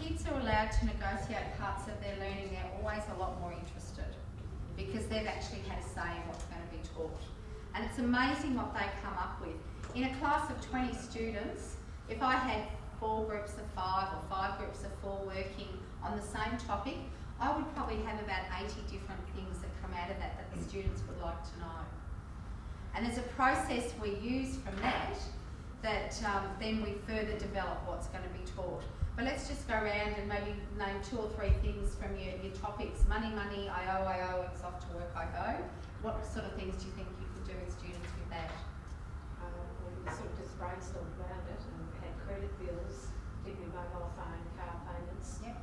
kids are allowed to negotiate parts of their learning, they're always a lot more interested because they've actually had a say in what's going to be taught. And it's amazing what they come up with. In a class of 20 students, if I had 4 groups of 5 or 5 groups of 4 working on the same topic, I would probably have about 80 different things that come out of that the students would like to know. And there's a process we use from that then we further develop what's going to be taught. But let's just go around and maybe name 2 or 3 things from your topics. Money, I owe, it's off to work, I go. What sort of things do you think you could do with students with that? We sort of just brainstormed around it and had credit bills, particularly mobile phone, car payments, Yep.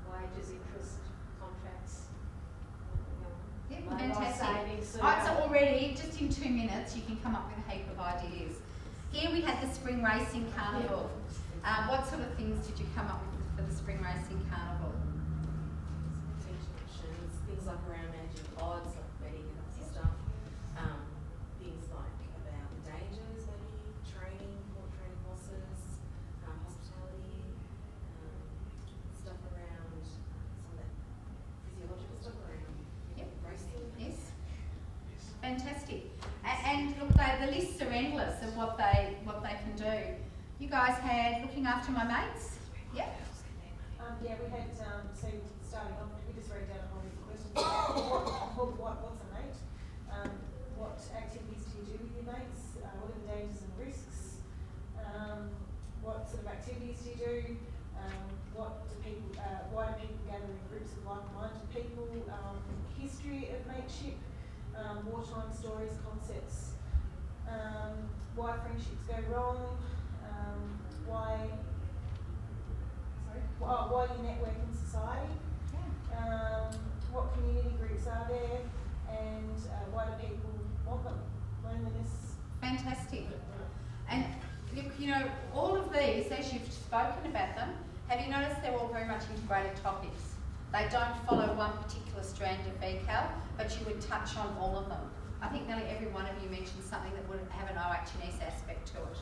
Wages, interest, contracts. Yep, mobile fantastic. savings. Right, so already, just in 2 minutes, you can come up with a heap of ideas. Here we had the Spring Racing Carnival. What sort of things did you come up with for the Spring Racing Carnival? Teaching options, things like around managing odds, like betting and that sort of stuff. Things like about the dangers, maybe training horses, hospitality, stuff around some of that physiological stuff around racing. Yes. Fantastic. And look, the lists are endless of what they can do. You guys had looking after my mates? Yep. Yeah, we had, so starting off, we just wrote down a whole heap of questions. What's a mate? What activities do you do with your mates? What are the dangers and risks? What sort of activities do you do? Why do people gather in groups of like-minded people? History of mateship, wartime stories, concepts, why friendships go wrong, why you network in society, what community groups are there, and why do people want them? Loneliness. Fantastic. And look, you know, all of these, as you've spoken about them, have you noticed they're all very much integrated topics? They don't follow one particular strand of VCAL, but you would touch on all of them. I think nearly every one of you mentioned something that would have an OH&S aspect to it,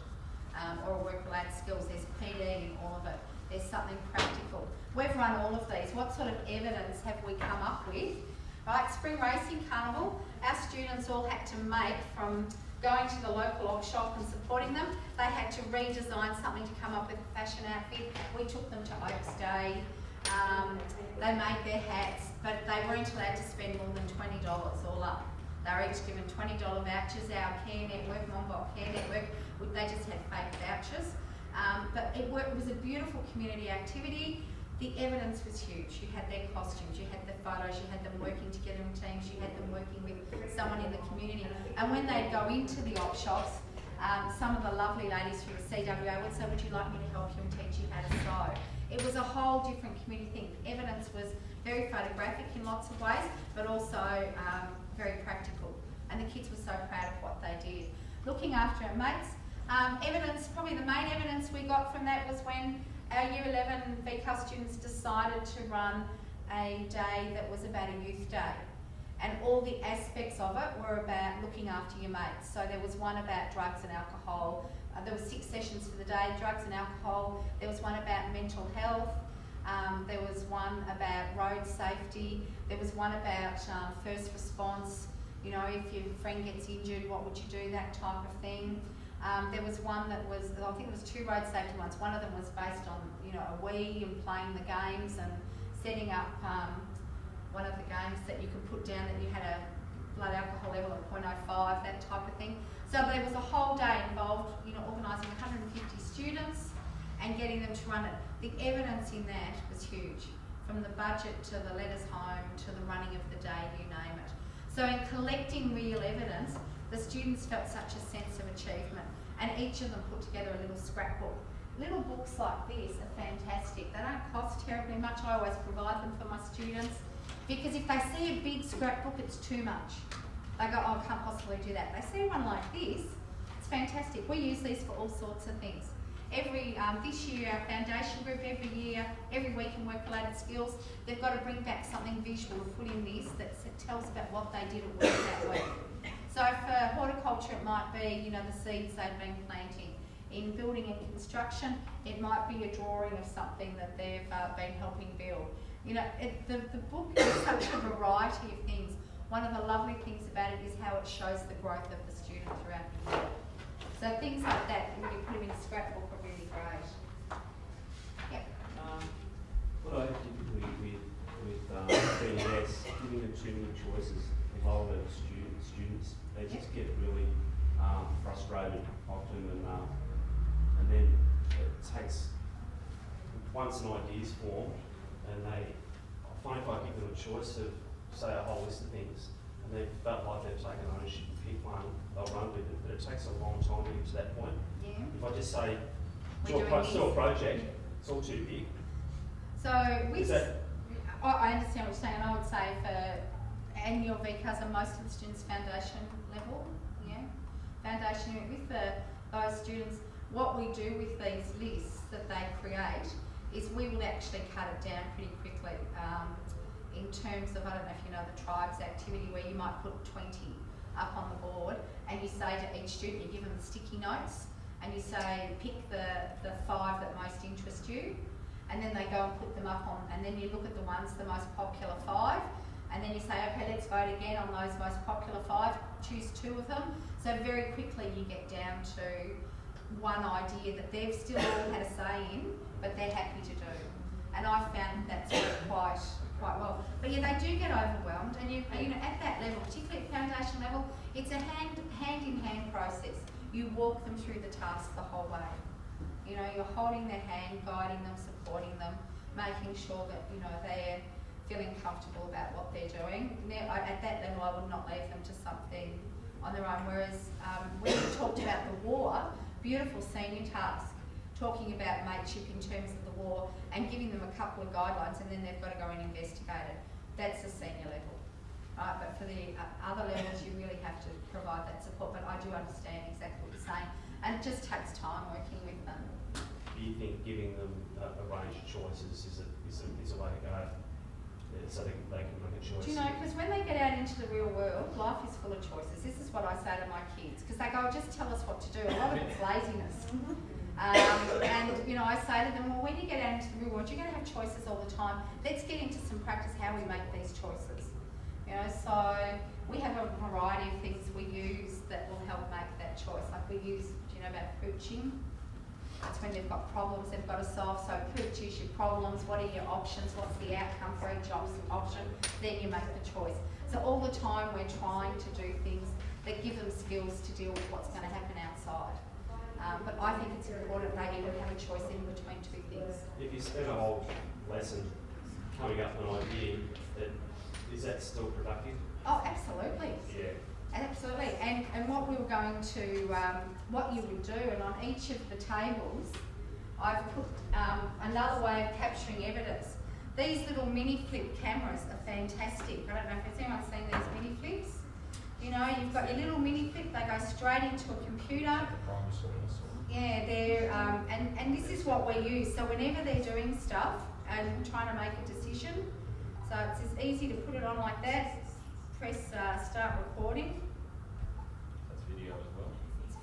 or a work-related skills. There's PD in all of it. There's something practical. We've run all of these. What sort of evidence have we come up with? Right, Spring Racing Carnival, our students all had to make, from going to the local op shop and supporting them, they had to redesign something to come up with a fashion outfit. We took them to Oaks Day. They made their hats, but they weren't allowed to spend more than $20 all up. They were each given $20 vouchers. Our Care Network, Monbot Care Network, they just had fake vouchers. But it was a beautiful community activity. The evidence was huge. You had their costumes, you had the photos, you had them working together in teams, you had them working with someone in the community. And when they'd go into the op shops, some of the lovely ladies from the CWA would say, would you like me to help you and teach you how to sew? It was a whole different community thing. The evidence was very photographic in lots of ways, but also very practical. And the kids were so proud of what they did. Looking after our mates, evidence, probably the main evidence we got from that was when our Year 11 VCAL students decided to run a day that was about a youth day. And all the aspects of it were about looking after your mates. So there was one about drugs and alcohol. There were 6 sessions for the day, drugs and alcohol. There was one about mental health. There was one about road safety. There was one about first response. You know, if your friend gets injured, what would you do, that type of thing. There was one that was, I think it was 2 road safety ones. One of them was based on, you know, a Wii and playing the games and setting up one of the games that you could put down that you had a blood alcohol level of 0.05, that type of thing. So there was a whole day involved, you know, organising 150 students and getting them to run it. The evidence in that was huge, from the budget to the letters home to the running of the day, you name it. So in collecting real evidence, the students felt such a sense of achievement, and each of them put together a little scrapbook. Little books like this are fantastic. They don't cost terribly much. I always provide them for my students, because if they see a big scrapbook, it's too much. They go, oh, I can't possibly do that. They see one like this, it's fantastic. We use these for all sorts of things. This year, our foundation group, every week in work-related skills, they've got to bring back something visual to put in this that tells about what they did at work that week. So for horticulture, it might be, you know, the seeds they've been planting. In building and construction, it might be a drawing of something that they've been helping build. You know, the book is such a variety of things. One of the lovely things about it is how it shows the growth of the student throughout the year. So things like that, when you put them in a scrapbook, are really great. Yep. What I have difficulty with BNS, giving them too many choices, the lower level students, they just get really frustrated often, and then it takes, once an idea's formed, and I find if I give them a choice of, say, a whole list of things, and they felt like they've taken ownership and pick one, they'll run with it, but it takes a long time to get to that point. Yeah. If I just say, do We're a doing project, it's all too big. So with, I understand what you're saying, and I would say and your VCAs are most of the students foundation level, yeah? Foundation, with those students, what we do with these lists that they create is we will actually cut it down pretty quickly. In terms of, I don't know if you know the tribes activity where you might put 20 up on the board and you say to each student, you give them the sticky notes and you say pick the 5 that most interest you, and then they go and put them up on, and then you look at the ones, the most popular 5, and then you say, okay, let's vote again on those most popular 5, choose 2 of them. So very quickly you get down to one idea that they've still all had a say in, but they're happy to do. And I've found that's worked quite well. But yeah, they do get overwhelmed, and you know, at that level, particularly at foundation level, it's a hand-in-hand process. You walk them through the task the whole way. You know, you're holding their hand, guiding them, supporting them, making sure that, you know, they're feeling comfortable about what they're doing. Now, at that level, I would not leave them to something on their own. Whereas when we talked about the war, beautiful senior task, talking about mateship in terms of the war and giving them a couple of guidelines, and then they've got to go and investigate it. That's the senior level. Right? But for the other levels, you really have to provide that support. But I do understand exactly what you're saying, and it just takes time working with them. Do you think giving them a range of choices is a way to go, so they can make a choice? Do you know, because when they get out into the real world, life is full of choices. This is what I say to my kids, because they go, just tell us what to do. A lot of it's laziness. And, you know, I say to them, well, when you get out into the real world, you're going to have choices all the time. Let's get into some practice how we make these choices. You know, so we have a variety of things we use that will help make that choice. Like we use, do you know about pooching? That's when they've got problems they've got to solve. So pooch is your problems, what are your options, what's the outcome for each option, then you make the choice. So all the time we're trying to do things that give them skills to deal with what's going to happen outside. But I think it's important they even have a choice in between 2 things. If you spend a whole lesson coming up with an idea, is that still productive? Oh, absolutely. Yeah. Absolutely. And what we were going to, what you would do, and on each of the tables, I've put another way of capturing evidence. These little mini flip cameras are fantastic. I don't know if anyone's seen these mini flips. You know, you've got your little mini flip, they go straight into a computer. Yeah, they're, and this is what we use. So whenever they're doing stuff and trying to make a decision, so it's as easy to put it on like that, press start recording. That's video as well?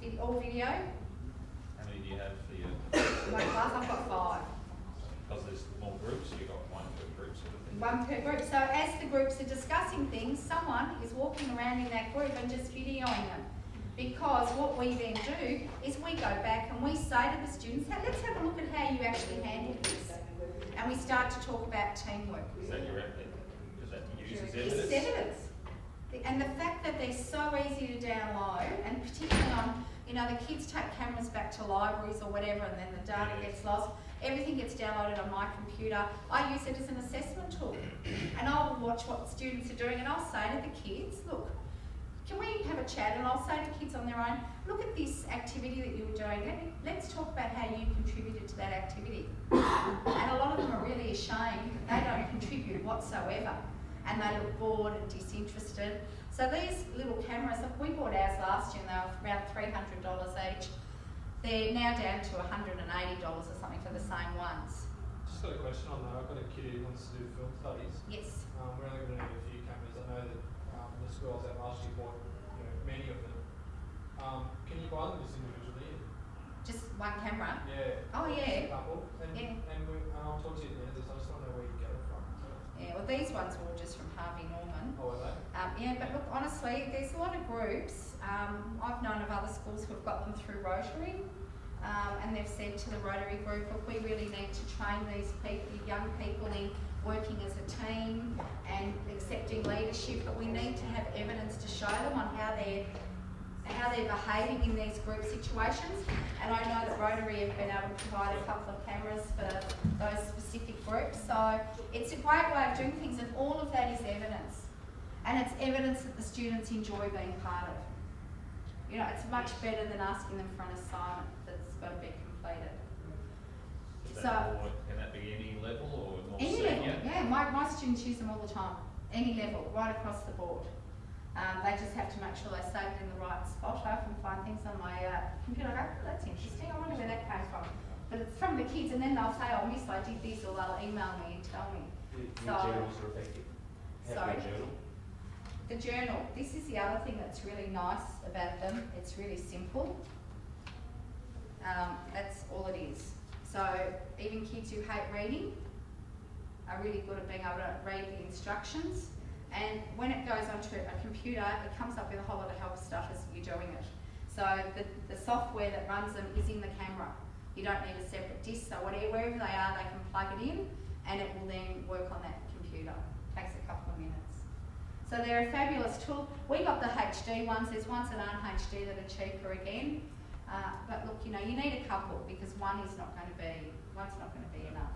It's all video. How many do you have for your... My class, I've got 5. Because there's more groups, you've got 1 per group sort of thing? 1 per group. So as the groups are discussing things, someone is walking around in that group and just videoing them. Because what we then do is we go back and we say to the students, hey, let's have a look at how you actually handled this. And we start to talk about teamwork. Is that your evidence? Is that used as evidence? It's evidence. And the fact that they're so easy to download, and particularly on, you know, the kids take cameras back to libraries or whatever, and then the data gets lost. Everything gets downloaded on my computer. I use it as an assessment tool. And I'll watch what students are doing, and I'll say to the kids, look, can we have a chat? And I'll say to kids on their own, look at this activity that you were doing. Let's talk about how you contributed to that activity. And a lot of them are really ashamed that they don't contribute whatsoever. And they look bored and disinterested. So these little cameras, we bought ours last year and they were around $300 each. They're now down to $180 or something for the same ones. Just got a question on that. I've got a kid who wants to do film studies. Yes. We're only going to need a few cameras. I know that the school I was at last year bought many of them. Can you buy them just individually? Just one camera? Yeah. Oh, Just yeah. a couple, and, Yeah. and I'll talk to you at the end of this, I just want to know where you get it from. Yeah, well, these ones were all just from Harvey Norman. Oh, are they? Yeah, but look, honestly, there's a lot of groups. I've known of other schools who've got them through Rotary, and they've said to the Rotary group, look, we really need to train these people, young people in working as a team and accepting leadership, but we need to have evidence to show them on how they're behaving in these group situations. And I know that Rotary have been able to provide a couple of cameras for those specific groups. So it's a great way of doing things, and all of that is evidence. And it's evidence that the students enjoy being part of. You know, it's much better than asking them for an assignment that's got to be completed. Is So, that more, can that be any level or more any senior? level, yeah, my students use them all the time. Any level, right across the board. They just have to make sure they save it in the right spot. I often find things on my computer, I go, oh, that's interesting, I wonder where that came from. But it's from the kids, and then they'll say, oh, miss, I did this, or they'll email me and tell me. Your So- journals are effective. Have Sorry? your journal. The journal, this is the other thing that's really nice about them. It's really simple. That's all it is. So even kids who hate reading are really good at being able to read the instructions. And when it goes onto a computer, it comes up with a whole lot of help stuff as you're doing it. So the software that runs them is in the camera. You don't need a separate disk, so wherever they are, they can plug it in and it will then work on that computer. Takes a couple of minutes. So they're a fabulous tool. We got the HD ones. There's ones that aren't HD that are cheaper again. But look, you know, you need a couple because one's not going to be enough.